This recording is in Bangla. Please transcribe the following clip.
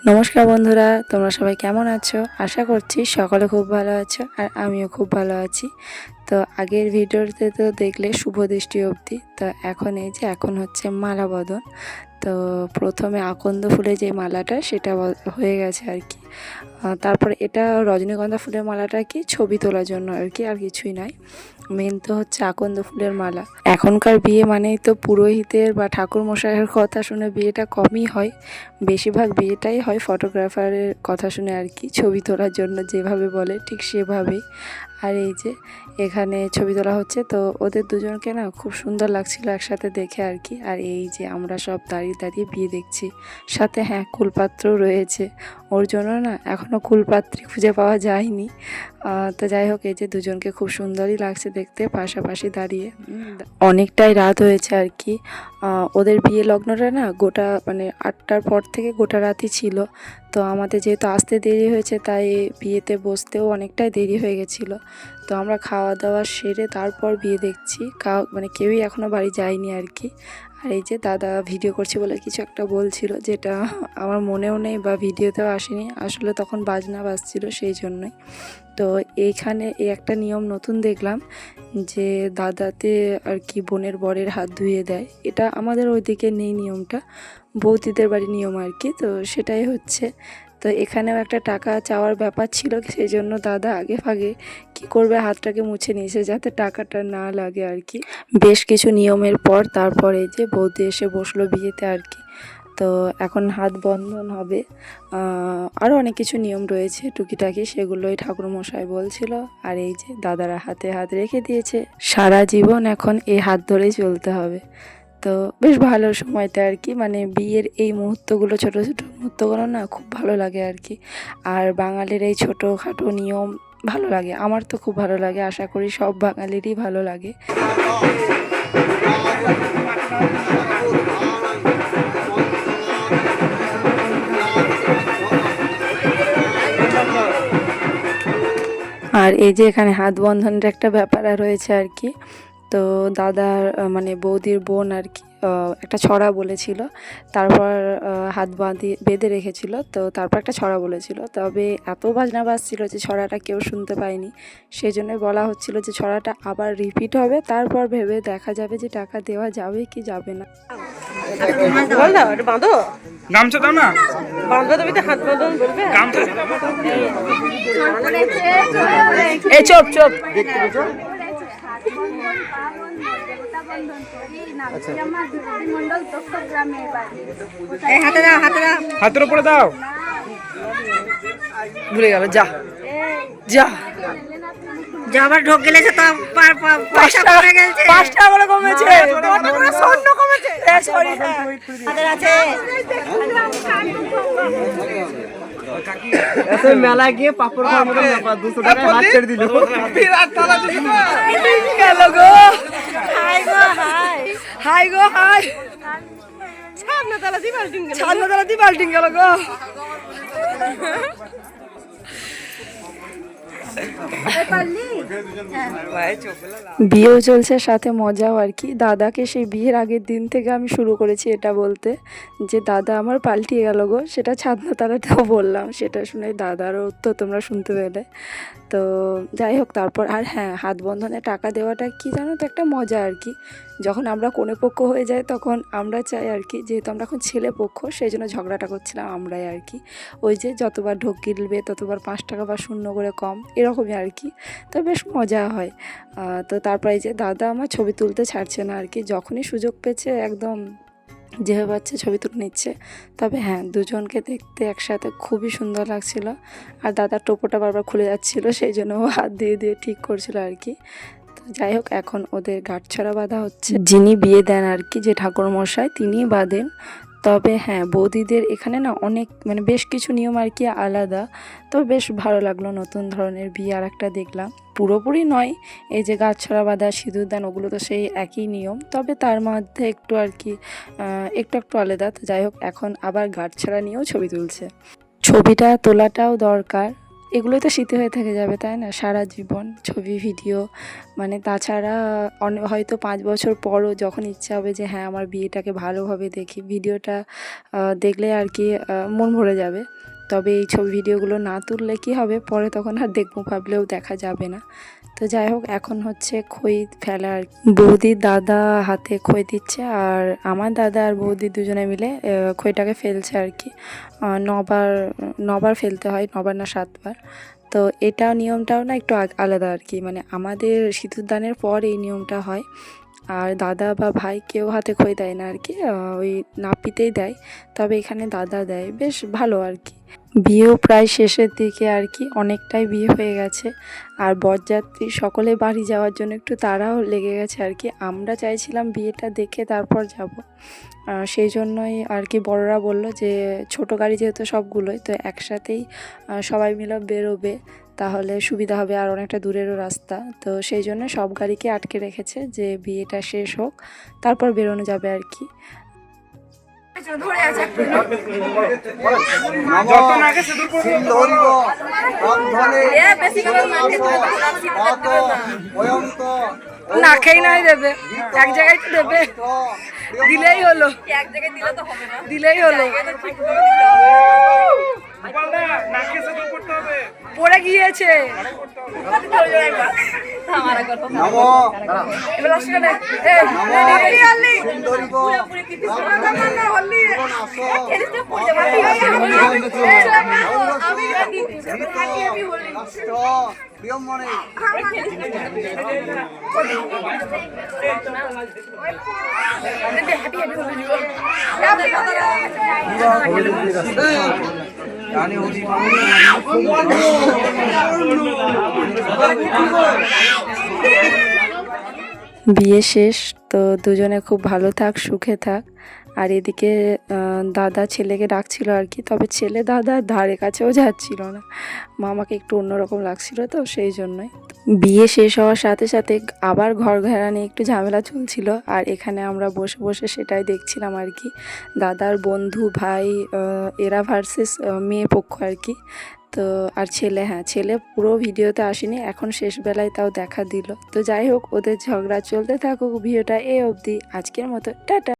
নমস্কার বন্ধুরা, তোমরা সবাই কেমন আছো? আশা করছি সকলে খুব ভালো আছো, আর আমিও খুব ভালো আছি। তো আগের ভিডিওতে তো দেখলে শুভ দৃষ্টি অবধি। তো এখন হচ্ছে মালা বদন। তো প্রথমে আকন্দ ফুলের যে মালাটা সেটা হয়ে গেছে আর কি। তারপর এটা রজনীগন্ধা ফুলের মালাটা কি ছবি তোলার জন্য আর কি, আর কিছুই নয়। মেন তো হচ্ছে আকন্দ ফুলের মালা। এখনকার বিয়ে মানেই তো পুরোহিতের বা ঠাকুর মশাইয়ের কথা শুনে বিয়েটা কমই হয়, বেশিরভাগ বিয়েটাই হয় ফটোগ্রাফারের কথা শুনে আর কি, ছবি তোলার জন্য যেভাবে বলে ঠিক সেভাবেই। আর এই যে এখানে ছবি তোলা হচ্ছে, তো ওদের দুজনকে না খুব সুন্দর লাগছিল একসাথে দেখে আর কি। আর এই যে আমরা সব দাঁড়িয়ে দাঁড়িয়ে বিয়ে দেখছি, সাথে হ্যাঁ কুলপাত্রও রয়েছে। ওর জন্য না এখনও কুলপাত্রী খুঁজে পাওয়া যায়নি। তো যাই হোক, এই যে দুজনকে খুব সুন্দরই লাগছে দেখতে পাশাপাশি দাঁড়িয়ে। অনেকটাই রাত হয়েছে আর কি। ওদের বিয়ে লগ্নটা না গোটা মানে 8টার পর থেকে গোটা রাতই ছিল। তো আমাদের যেহেতু আসতে দেরি হয়েছে, তাই বিয়েতে বসতেও অনেকটাই দেরি হয়ে গেছিলো। তো আমরা খাওয়া দাওয়া সেরে তারপর বিয়ে দেখছি, মানে কেউই এখনও বাড়ি যায়নি আর কি। আর এই যে দাদা ভিডিও করছে বলে কিছু একটা বলছিল, যেটা আমার মনেও নেই বা ভিডিওতেও আসেনি, আসলে তখন বাজনা বাজছিল সেই জন্যই। তো এইখানে এই একটা নিয়ম নতুন দেখলাম, যে দাদাতে আর কি বোনের বরের হাত ধুয়ে দেয়। এটা আমাদের ওইদিকে নেই নিয়মটা, বৌদিদের বাড়ির নিয়ম আর কি। তো সেটাই হচ্ছে। তো এখানেও একটা টাকা চাওয়ার ব্যাপার ছিল, সেই জন্য দাদা আগে ভাগে কি করবে হাতটাকে মুছে নিয়েছে যাতে টাকাটা না লাগে আর কি। বেশ কিছু নিয়মের পর তারপরে যে বৌদি এসে বসলো বিয়েতে আর কি। তো এখন হাত বন্ধন হবে, আরও অনেক কিছু নিয়ম রয়েছে টুকিটাকি, সেগুলোই ঠাকুরমশাই বলছিল। আর এই যে দাদারা হাতে হাত রেখে দিয়েছে, সারা জীবন এখন এই হাত ধরেই চলতে হবে। তো বেশ ভালো সময়টা আর কি, মানে বিয়ের এই মুহূর্তগুলো, ছোটো ছোটো মুহূর্তগুলো না খুব ভালো লাগে আর কি। আর বাঙালির এই ছোটোখাটো নিয়ম ভালো লাগে, আমার তো খুব ভালো লাগে, আশা করি সব বাঙালিরই ভালো লাগে। আর এই যে এখানে হাত বন্ধনের একটা ব্যাপার রয়েছে আর কি। তো দাদার মানে বৌদির বোন আর কি একটা ছড়া বলেছিল, তারপর হাত বেঁধে রেখেছিল। তো তারপর একটা ছড়া বলেছিল, তবে এত বাজনা বাজছিল যে ছড়াটা কেউ শুনতে পায়নি। সেই জন্যই বলা হচ্ছিল যে ছড়াটা আবার রিপিট হবে, তারপর ভেবে দেখা যাবে যে টাকা দেওয়া যাবে কি যাবে না। গামছা দাও না, বাঁধবে তুমি তো হাত বদন বলবে গামছা এই চুপ চুপ হাতের উপরে দাও, ভুলে গেল। যা যা যা আবার ঢোক গেলেছে তো পয়সা কমে গেছে, 5 টাকা করে কমেছে, স্বর্ণ কমেছে। সরি হাতের আছে ऐसे मेला गए पापड़ खाওয়ার মতো ব্যাপার, 200 টাকা হাত ছেড়ে দিল। বিরাট তালা দিল গেল গো, হাই গো হাই, হাই গো হাই, ছাড়না তালা দি বাল্টিং গেল গো। বিয়েও চলছে সাথে মজাও আর কি। দাদাকে সেই বিয়ের আগের দিন থেকে আমি শুরু করেছি এটা বলতে, যে দাদা আমার পাল্টিয়ে গেল গো। সেটা ছাদনা তালাটাও বললাম, সেটা শুনে দাদারও তো তোমরা শুনতে পেলে। তো যাই হোক, তারপর আর হ্যাঁ, হাত বন্ধনে টাকা দেওয়াটা কি জানো তো একটা মজা আর কি। যখন আমরা কনে পক্ষ হয়ে যাই তখন আমরা চাই আর কি, যেহেতু আমরা এখন ছেলে পক্ষ সেই জন্য ঝগড়াটা করছিলাম আমরাই আর কি। ওই যে যতবার ঢোক গিলবে ততবার 5 টাকা বা 0 করে কম, এরকমই আর কি। তো বেশ মজা হয়। তো তারপরে যে দাদা আমার ছবি তুলতে ছাড়ছে না আর কি, যখনই সুযোগ পেয়েছে একদম যেভাবে পাচ্ছে ছবি তুলে নিচ্ছে। তবে হ্যাঁ, দুজনকে দেখতে একসাথে খুবই সুন্দর লাগছিল। আর দাদার টোপোটা বারবার খুলে যাচ্ছিল, সেই জন্য ও হাত দিয়ে দিয়ে ঠিক করছিল আর কি। তো যাই হোক, এখন ওদের গাঁটছড়া বাঁধা হচ্ছে। যিনি বিয়ে দেন আর কি, যে ঠাকুরমশাই তিনিই বাঁধেন। তবে হ্যাঁ, বৌদিদের এখানে না অনেক মানে বেশ কিছু নিয়ম আর কি আলাদা। তো বেশ ভালো লাগলো, নতুন ধরনের বিয়ে আর একটা দেখলাম। পুরোপুরি নয়, এই যে গাঁটছড়া বাঁধা, সিঁদুর দান, ওগুলো তো সেই একই নিয়ম, তবে তার মধ্যে একটু আর কি একটু একটু আলাদা। তো যাই হোক, এখন আবার গাঁটছড়া নিয়েও ছবি তুলছে। ছবিটা তোলাটাও দরকার, এগুলোই তো স্মৃতি হয়ে থেকে যাবে, তাই না? সারা জীবন ছবি ভিডিও, মানে তাছাড়া হয়তো 5 বছর পরও যখন ইচ্ছা হবে যে হ্যাঁ আমার বিয়েটাকে ভালোভাবে দেখি, ভিডিওটা দেখলে আর কি মন ভরে যাবে। তবে এই ছবি ভিডিওগুলো না তুললে কি হবে, পরে তখন আর দেখবো ভাবলেও দেখা যাবে না। তো যাই হোক, এখন হচ্ছে খই ফেলা আর কি। বৌদির দাদা হাতে খই দিচ্ছে, আর আমার দাদা আর বৌদি দুজনে মিলে খইটাকে ফেলছে আর কি। 9বার ফেলতে হয়, 9বার না 7বার। তো এটাও নিয়মটাও না একটু আলাদা আর কি, মানে আমাদের সিঁদুরদানের পর এই নিয়মটা হয়। আর দাদা বা ভাই কেউ হাতে খই দেয় না আর কি, ওই নাপিতেই দেয়। তবে এখানে দাদা দেয়, বেশ ভালো আর কি। বিয়েও প্রায় শেষের দিকে আর কি, অনেকটাই বিয়ে হয়ে গেছে। আর বরযাত্রী সকলে বাড়ি যাওয়ার জন্য একটু তাড়াও লেগে গেছে আর কি। আমরা চাইছিলাম বিয়েটা দেখে তারপর যাব, সেই জন্যই আর কি বড়রা বলল যে ছোট গাড়ি যেহেতু সবগুলোই, তো একসাথেই সবাই মিলে বেরোবে, তাহলে সুবিধা হবে, আর অনেকটা দূরেরও রাস্তা। তো সেই জন্য সব গাড়িকে আটকে রেখেছে যে বিয়েটা শেষ হোক তারপর বেরোনো যাবে আর কি। না খেয়ে নাই দেবে, এক জায়গায় তো দেবে, দিলেই হলো, এক জায়গায় দিলেই হলো। পড়ে গিয়েছে। বিয়ে শেষ, তো দুজনে খুব ভালো থাক, সুখে থাক। আর এদিকে দাদা ছেলেকে ডাকছিল আর কি, তবে ছেলে দাদার ধারে কাছেও যাচ্ছিল না, মামাকে একটু অন্যরকম লাগছিল, তো সেই জন্যই। বিয়ে শেষ হওয়ার সাথে সাথে আবার ঘর ঘেরা নিয়ে একটু ঝামেলা চলছিল, আর এখানে আমরা বসে বসে সেটাই দেখছিলাম আর কি। দাদার বন্ধু ভাই এরা ভার্সেস মেয়ে পক্ষ আর কি। তো আর ছেলে, হ্যাঁ ছেলে পুরো ভিডিওতে আসেনি, এখন শেষ বেলায় তাও দেখা দিল। তো যাই হোক, ওদের ঝগড়া চলতে থাকুক, ভিডিওটা এ অবধি। আজকের মতো টাটা।